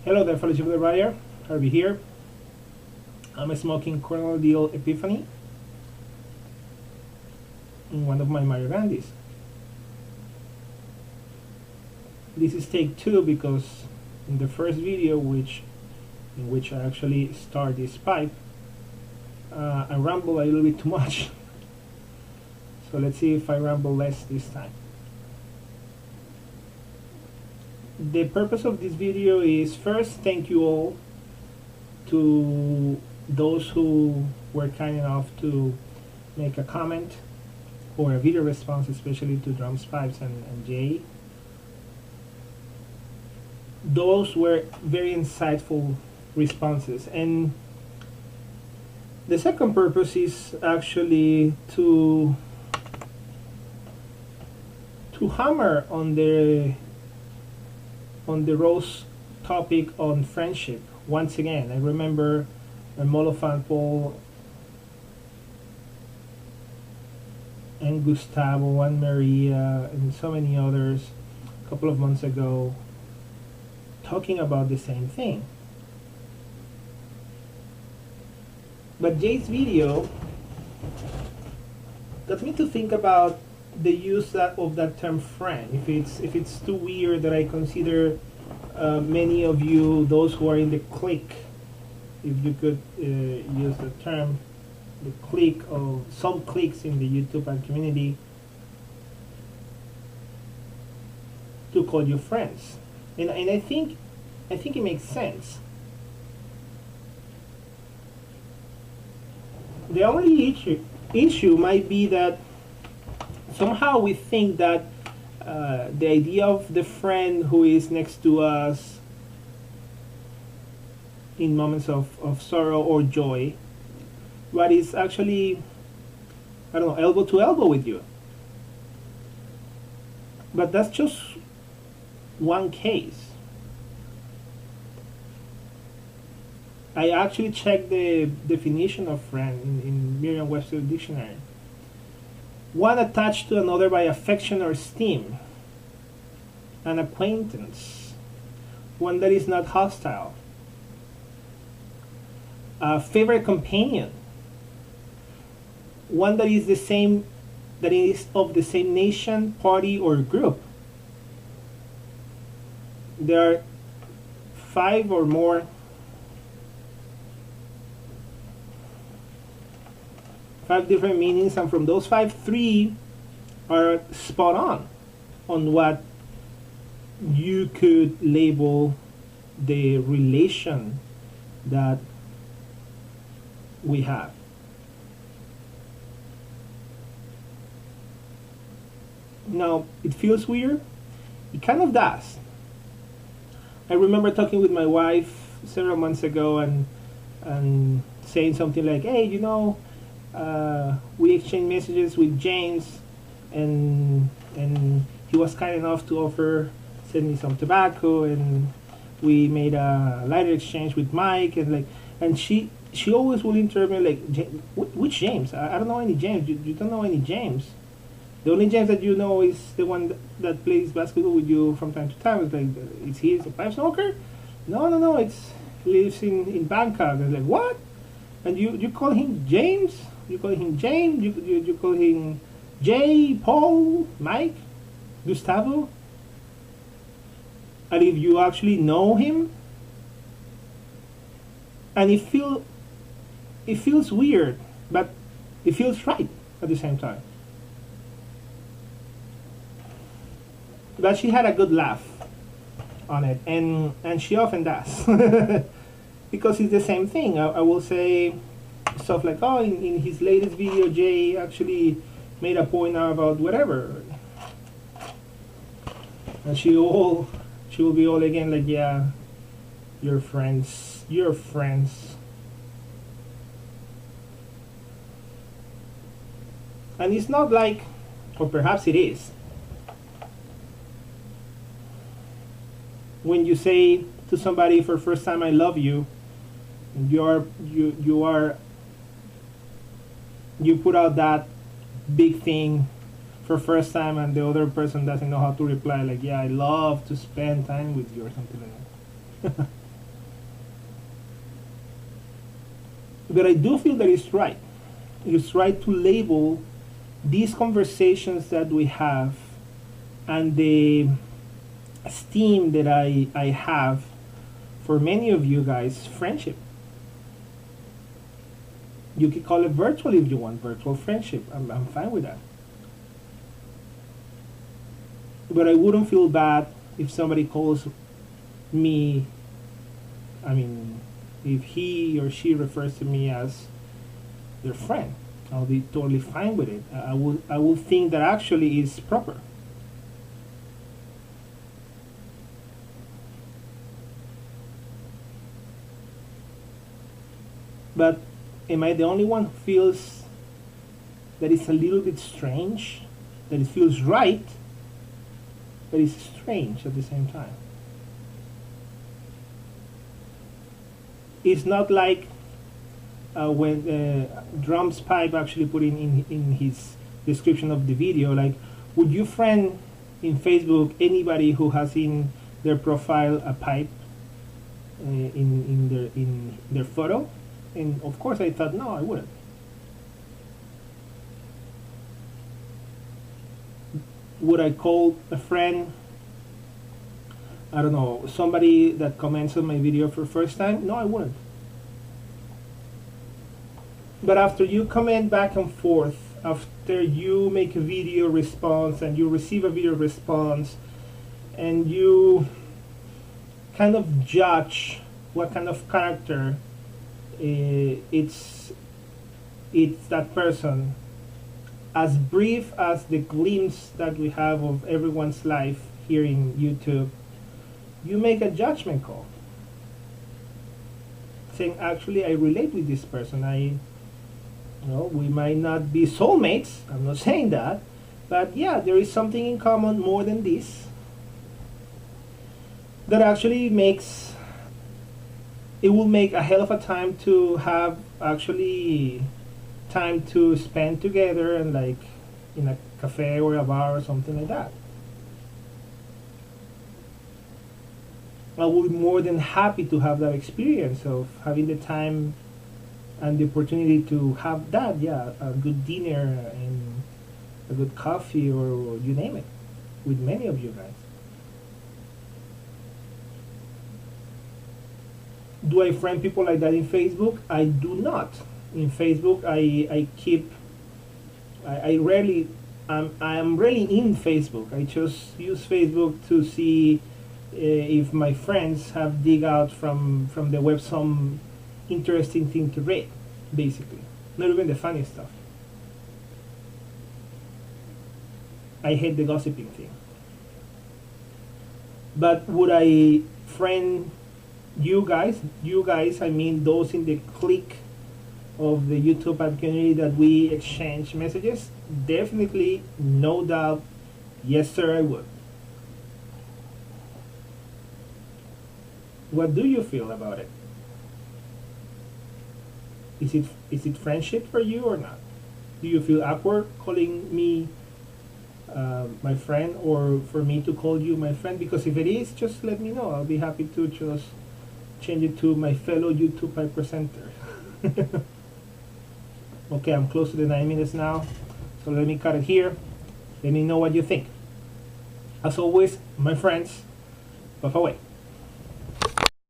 Hello there, fellow Jupiter Rider. Harvey here. I'm smoking Colonel Deal Epiphany in one of my Mario Grandes. This is take two because in the first video, in which I actually start this pipe, I ramble a little bit too much. So let's see if I ramble less this time. The purpose of this video is first thank you all to those who were kind enough to make a comment or a video response, especially to Drums, Pipes and Jay. Those were very insightful responses, and the second purpose is actually to hammer on the Rose topic on friendship. Once again, I remember Molofan Paul and Gustavo and Maria and so many others a couple of months ago talking about the same thing. But Jay's video got me to think about the use of that term friend. If it's too weird that I consider many of you, those who are in the clique, if you could use the term, the clique of some cliques in the YouTube and community, to call you friends, and I think it makes sense. The only issue might be that somehow we think that the idea of the friend who is next to us in moments of sorrow or joy, but is actually, I don't know, elbow to elbow with you. But that's just one case. I actually checked the definition of friend in Merriam-Webster dictionary. One attached to another by affection or esteem. An acquaintance. One that is not hostile. A favorite companion. One that is of the same nation, party, or group. There are 5 or more 5 different meanings, and from those 5, 3 are spot on what you could label the relation that we have. Now, it feels weird. It kind of does. I remember talking with my wife several months ago and saying something like, hey, you know, we exchanged messages with James, and he was kind enough to send me some tobacco, and we made a lighter exchange with Mike, and she always will interrupt me like, which James? I don't know any James. You don't know any James. The only James that you know is the one that plays basketball with you from time to time. It's like, is he a pipe smoker? No. He lives in Bangkok. And like, what? And you call him James? You call him James? You call him Jay, Paul, Mike, Gustavo? And if you actually know him, and it feels weird, but it feels right at the same time. But she had a good laugh on it, and she often does. Because it's the same thing. I will say stuff like, oh, in his latest video, Jay actually made a point about whatever. And she will be all again like, yeah, you're friends. And it's not like, or perhaps it is, when you say to somebody for the first time, I love you, you put out that big thing for first time, and the other person doesn't know how to reply, like, yeah, I love to spend time with you, or something like that. But I do feel that it's right. It's right to label these conversations that we have and the esteem that I have for many of you guys friendship. You can call it virtual if you want, virtual friendship. I'm fine with that. But I wouldn't feel bad if somebody calls me, I mean, if he or she refers to me as their friend. I'll be totally fine with it. I will think that actually is proper. But am I the only one who feels that it's a little bit strange? That it feels right, but it's strange at the same time. It's not like when Drums Pipe actually put in his description of the video, like, would you friend in Facebook anybody who has in their profile a pipe in their photo? And of course I thought, no, I wouldn't. Would I call a friend, I don't know, somebody that comments on my video for the first time? No, I wouldn't. But after you comment back and forth, after you make a video response and you receive a video response, and you kind of judge what kind of character it's that person, as brief as the glimpse that we have of everyone's life here in YouTube, you make a judgment call saying, actually, I relate with this person. We might not be soulmates, I'm not saying that, but yeah, there is something in common more than this that actually makes it will make a hell of a time to have actually time to spend together and like in a cafe or a bar or something like that. I will be more than happy to have that experience of having the time and the opportunity to have that, yeah, a good dinner and a good coffee or you name it, with many of you guys. Do I friend people like that in Facebook? I do not. In Facebook, I rarely, I am rarely in Facebook. I just use Facebook to see if my friends have dig out from the web some interesting thing to read, basically. Not even the funny stuff. I hate the gossiping thing. But would I friend you guys, I mean those in the clique of the YouTube community that we exchange messages? Definitely, no doubt, yes sir, I would. What do you feel about it? Is it friendship for you or not? Do you feel awkward calling me my friend, or for me to call you my friend? Because if it is, just let me know. I'll be happy to just change it to my fellow YouTube Pipe presenter. Okay, I'm close to the 9 minutes now, so let me cut it here. Let me know what you think. As always, my friends, puff away.